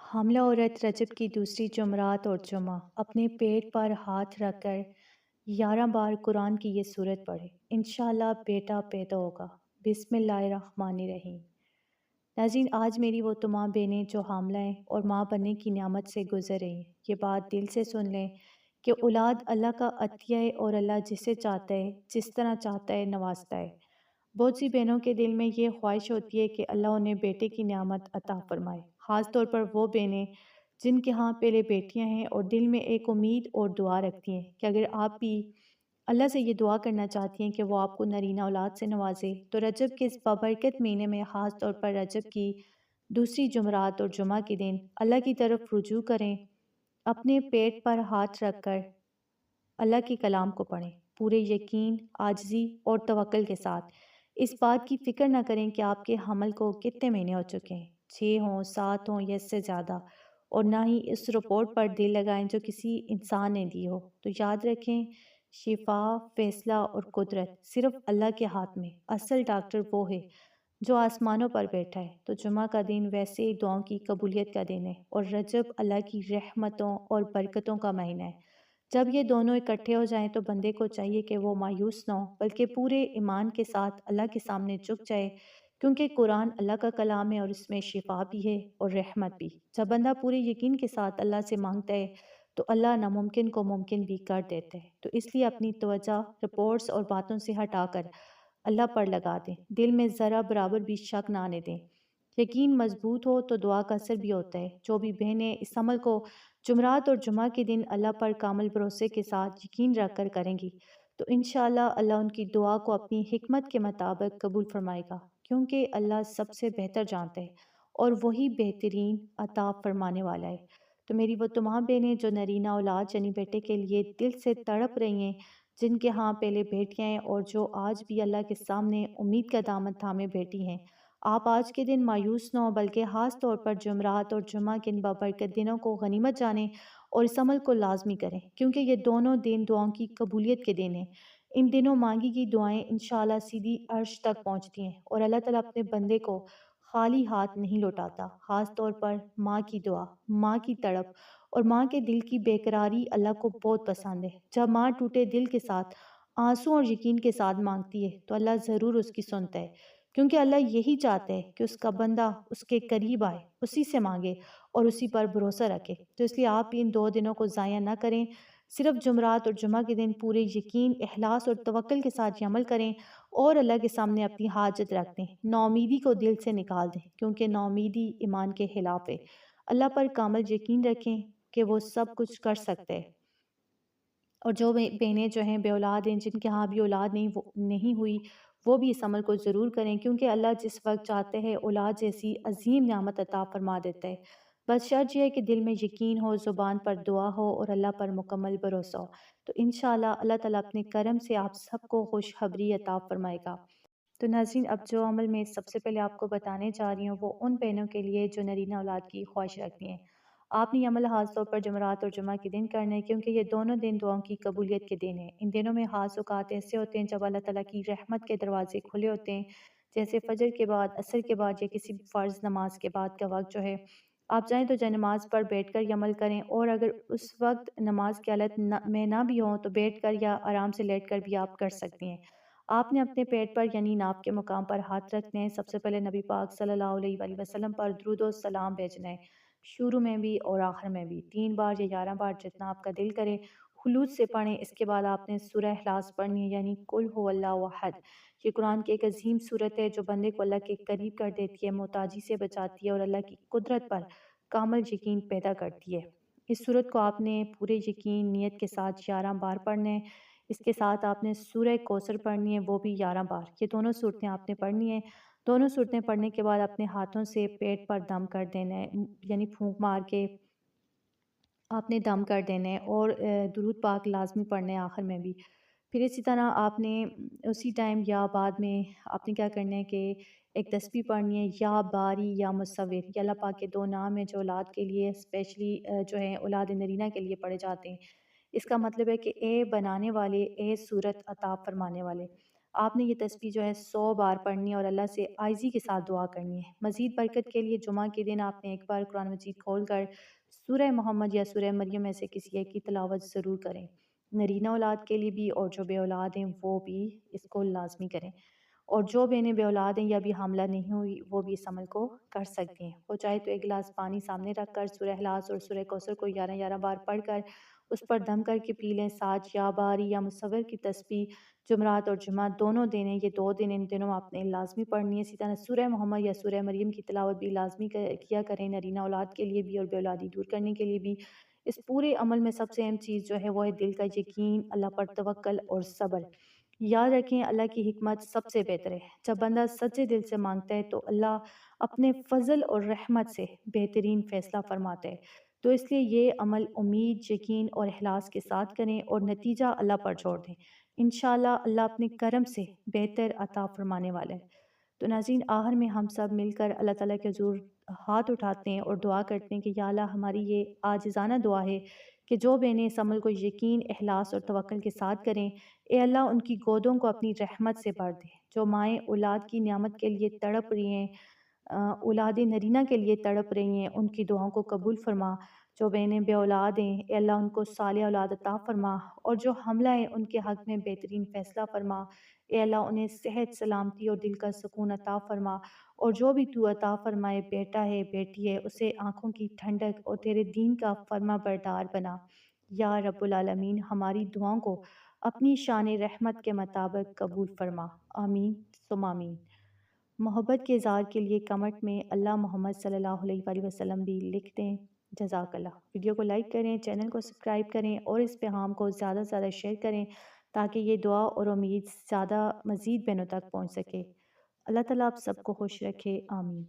حاملہ عورت رجب کی دوسری جمعرات اور جمعہ اپنے پیٹ پر ہاتھ رکھ کر 11 بار قرآن کی یہ سورت پڑھے، انشاءاللہ بیٹا پیدا ہوگا۔ بسم اللہ الرحمن الرحیم۔ ناظرین، آج میری وہ تمام بہنیں جو حاملہ ہیں اور ماں بننے کی نعمت سے گزر رہی ہیں، یہ بات دل سے سن لیں کہ اولاد اللہ کا عطیہ ہے اور اللہ جسے چاہتا ہے جس طرح چاہتا ہے نوازتا ہے۔ بہت سی بہنوں کے دل میں یہ خواہش ہوتی ہے کہ اللہ انہیں بیٹے کی نعمت عطا فرمائے، خاص طور پر وہ بہنیں جن کے ہاں پہلے بیٹیاں ہیں اور دل میں ایک امید اور دعا رکھتی ہیں کہ اگر آپ بھی اللہ سے یہ دعا کرنا چاہتی ہیں کہ وہ آپ کو نرینہ اولاد سے نوازے تو رجب کے اس بابرکت مہینے میں خاص طور پر رجب کی دوسری جمعرات اور جمعہ کے دن اللہ کی طرف رجوع کریں، اپنے پیٹ پر ہاتھ رکھ کر اللہ کے کلام کو پڑھیں، پورے یقین، عاجزی اور توکل کے ساتھ۔ اس بات کی فکر نہ کریں کہ آپ کے حمل کو کتنے مہینے ہو چکے ہیں، 6 ہوں، 7 ہوں یا اس سے زیادہ، اور نہ ہی اس رپورٹ پر دل لگائیں جو کسی انسان نے دی ہو۔ تو یاد رکھیں، شفا، فیصلہ اور قدرت صرف اللہ کے ہاتھ میں، اصل ڈاکٹر وہ ہے جو آسمانوں پر بیٹھا ہے۔ تو جمعہ کا دن ویسے ہی دعاؤں کی قبولیت کا دن ہے اور رجب اللہ کی رحمتوں اور برکتوں کا مہینہ ہے۔ جب یہ دونوں اکٹھے ہو جائیں تو بندے کو چاہیے کہ وہ مایوس نہ ہو بلکہ پورے ایمان کے ساتھ اللہ کے سامنے جھک جائے، کیونکہ قرآن اللہ کا کلام ہے اور اس میں شفا بھی ہے اور رحمت بھی۔ جب بندہ پورے یقین کے ساتھ اللہ سے مانگتا ہے تو اللہ ناممکن کو ممکن بھی کر دیتا ہے۔ تو اس لیے اپنی توجہ رپورٹس اور باتوں سے ہٹا کر اللہ پر لگا دیں، دل میں ذرا برابر بھی شک نہ آنے دیں۔ یقین مضبوط ہو تو دعا کا اثر بھی ہوتا ہے۔ جو بھی بہنیں اس عمل کو جمعرات اور جمعہ کے دن اللہ پر کامل بھروسے کے ساتھ یقین رکھ کر کریں گی تو انشاءاللہ اللہ ان کی دعا کو اپنی حکمت کے مطابق قبول فرمائے گا، کیونکہ اللہ سب سے بہتر جانتا ہے اور وہی بہترین عطا فرمانے والا ہے۔ تو میری وہ تمام بہنیں جو نرینہ اولاد یعنی بیٹے کے لیے دل سے تڑپ رہی ہیں، جن کے ہاں پہلے بیٹیاں ہیں اور جو آج بھی اللہ کے سامنے امید کا دامن تھامے بیٹھی ہیں، آپ آج کے دن مایوس نہ ہو بلکہ خاص طور پر جمعرات اور جمعہ کے ان بابرکت دنوں کو غنیمت جانیں اور اس عمل کو لازمی کریں، کیونکہ یہ دونوں دن دعاؤں کی قبولیت کے دن ہیں۔ ان دنوں مانگی کی دعائیں انشاءاللہ سیدھی عرش تک پہنچتی ہیں اور اللہ تعالیٰ اپنے بندے کو خالی ہاتھ نہیں لوٹاتا۔ خاص طور پر ماں کی دعا، ماں کی تڑپ اور ماں کے دل کی بے قراری اللہ کو بہت پسند ہے۔ جب ماں ٹوٹے دل کے ساتھ، آنسو اور یقین کے ساتھ مانگتی ہے تو اللہ ضرور اس کی سنتا ہے، کیونکہ اللہ یہی چاہتا ہے کہ اس کا بندہ اس کے قریب آئے، اسی سے مانگے اور اسی پر بھروسہ رکھے۔ تو اس لیے آپ ان 2 دنوں کو ضائع نہ کریں، صرف جمعرات اور جمعہ کے دن پورے یقین، اخلاص اور توکل کے ساتھ یہ عمل کریں اور اللہ کے سامنے اپنی حاجت رکھ دیں۔ نومیدی کو دل سے نکال دیں، کیونکہ نومیدی ایمان کے خلاف ہے۔ اللہ پر کامل یقین رکھیں کہ وہ سب کچھ کر سکتے ہیں۔ اور جو بہنیں جو ہیں بے اولاد ہیں، جن کے ہاں بھی اولاد نہیں ہوئی، وہ بھی اس عمل کو ضرور کریں، کیونکہ اللہ جس وقت چاہتے ہیں اولاد جیسی عظیم نعمت عطا فرما دیتا ہے۔ بس شرط یہ ہے کہ دل میں یقین ہو، زبان پر دعا ہو اور اللہ پر مکمل بھروسہ ہو۔ تو انشاءاللہ اللہ تعالیٰ اپنے کرم سے آپ سب کو خوشخبری عطا فرمائے گا۔ تو ناظرین، اب جو عمل میں سب سے پہلے آپ کو بتانے جا رہی ہوں وہ ان بہنوں کے لیے جو نرینہ اولاد کی خواہش رکھتی ہیں۔ آپ نے یہ عمل خاص طور پر جمعرات اور جمعہ کے دن کرنا ہے، کیونکہ یہ دونوں دن دعاؤں کی قبولیت کے دن ہیں۔ ان دنوں میں خاص اوقات ایسے ہوتے ہیں جب اللہ تعالیٰ کی رحمت کے دروازے کھلے ہوتے ہیں، جیسے فجر کے بعد، عصر کے بعد یا کسی فرض نماز کے بعد کا وقت جو ہے۔ آپ چاہیں تو جائے نماز پر بیٹھ کر یہ عمل کریں، اور اگر اس وقت نماز کی حالت میں نہ بھی ہوں تو بیٹھ کر یا آرام سے لیٹ کر بھی آپ کر سکتی ہیں۔ آپ نے اپنے پیٹ پر یعنی ناف کے مقام پر ہاتھ رکھنے ہیں۔ سب سے پہلے نبی پاک صلی اللہ علیہ وآلہ وسلم پر درود و سلام بھیجنا ہے، شروع میں بھی اور آخر میں بھی 3 بار یا 11 بار جتنا آپ کا دل کرے خلوص سے پڑھیں۔ اس کے بعد آپ نے سورہ اخلاص پڑھنی ہے، یعنی قل هو اللہ احد۔ یہ قرآن کی ایک عظیم سورت ہے جو بندے کو اللہ کے قریب کر دیتی ہے، محتاجی سے بچاتی ہے اور اللہ کی قدرت پر کامل یقین پیدا کرتی ہے۔ اس سورت کو آپ نے پورے یقین، نیت کے ساتھ 11 بار پڑھنا ہے۔ اس کے ساتھ آپ نے سورہ کوثر پڑھنی ہے، وہ بھی 11 بار۔ یہ دونوں صورتیں آپ نے پڑھنی ہیں۔ دونوں صورتیں پڑھنے کے بعد اپنے ہاتھوں سے پیٹ پر دم کر دینا ہے، یعنی پھونک مار کے آپ نے دم کر دینا ہے، اور درود پاک لازمی پڑھنا ہے آخر میں بھی۔ پھر اسی طرح آپ نے اسی ٹائم یا بعد میں آپ نے کیا کرنا ہے کہ ایک تسبیح پڑھنی ہے، یا باری یا مصور۔ یہ اللہ پاک کے 2 نام ہیں جو اولاد کے لیے اسپیشلی جو ہے اولاد نرینہ کے لیے پڑھے جاتے ہیں۔ اس کا مطلب ہے کہ اے بنانے والے، اے صورت عطا فرمانے والے۔ آپ نے یہ تسبیح جو ہے 100 بار پڑھنی ہے اور اللہ سے عاجزی کے ساتھ دعا کرنی ہے۔ مزید برکت کے لیے جمعہ کے دن آپ نے ایک بار قرآن مجید کھول کر سورہ محمد یا سورہ مریم میں سے کسی ایک کی تلاوت ضرور کریں۔ نرینہ اولاد کے لیے بھی اور جو بے اولاد ہیں وہ بھی اس کو لازمی کریں، اور جو بہنیں بے اولاد ہیں یا بھی حاملہ نہیں ہوئی وہ بھی اس عمل کو کر سکتی ہیں۔ وہ چاہے تو ایک گلاس پانی سامنے رکھ کر سورہ اخلاص اور سورہ کوثر کو 11 بار پڑھ کر اس پر دم کر کے پی لیں۔ ساتھ یا باری یا مصور کی تسبیح جمعرات اور جمعہ دونوں دن ہیں، یہ 2 دن ان دنوں آپ نے لازمی پڑھنی ہے۔ اسی طرح سورہ محمد یا سورہ مریم کی تلاوت بھی لازمی کیا کریں، نرینہ اولاد کے لیے بھی اور بے اولادی دور کرنے کے لیے بھی۔ اس پورے عمل میں سب سے اہم چیز جو ہے وہ ہے دل کا یقین، اللہ پر توکل اور صبر۔ یاد رکھیں اللہ کی حکمت سب سے بہتر ہے۔ جب بندہ سچے دل سے مانگتا ہے تو اللہ اپنے فضل اور رحمت سے بہترین فیصلہ فرماتا ہے۔ تو اس لیے یہ عمل امید، یقین اور اخلاص کے ساتھ کریں اور نتیجہ اللہ پر چھوڑ دیں۔ انشاءاللہ اللہ اپنے کرم سے بہتر عطا فرمانے والا ہے۔ تو ناظرین، آخر میں ہم سب مل کر اللہ تعالیٰ کے حضور ہاتھ اٹھاتے ہیں اور دعا کرتے ہیں کہ یا اللہ، ہماری یہ عاجزانہ دعا ہے کہ جو بہنیں اس عمل کو یقین، اخلاص اور توکل کے ساتھ کریں، اے اللہ ان کی گودوں کو اپنی رحمت سے بھر دے۔ جو مائیں اولاد کی نعمت کے لیے تڑپ رہی ہیں، اولاد نرینہ کے لیے تڑپ رہی ہیں، ان کی دعاؤں کو قبول فرما۔ جو بہنیں بے اولاد ہیں، اے اللہ ان کو صالح اولاد عطا فرما، اور جو حاملہ ہیں ان کے حق میں بہترین فیصلہ فرما۔ اے اللہ انہیں صحت، سلامتی اور دل کا سکون عطا فرما، اور جو بھی تو عطا فرمائے، بیٹا ہے بیٹی ہے، اسے آنکھوں کی ٹھنڈک اور تیرے دین کا فرما بردار بنا۔ یا رب العالمین، ہماری دعاؤں کو اپنی شان رحمت کے مطابق قبول فرما۔ آمین ثم آمین۔ محبت کے اظہار کے لیے کمنٹ میں اللہ محمد صلی اللہ علیہ وآلہ وسلم بھی لکھ دیں۔ جزاک اللہ۔ ویڈیو کو لائک کریں، چینل کو سبسکرائب کریں اور اس پیغام کو زیادہ سے زیادہ شیئر کریں تاکہ یہ دعا اور امید زیادہ مزید بہنوں تک پہنچ سکے۔ اللہ تعالیٰ آپ سب کو خوش رکھے، آمین۔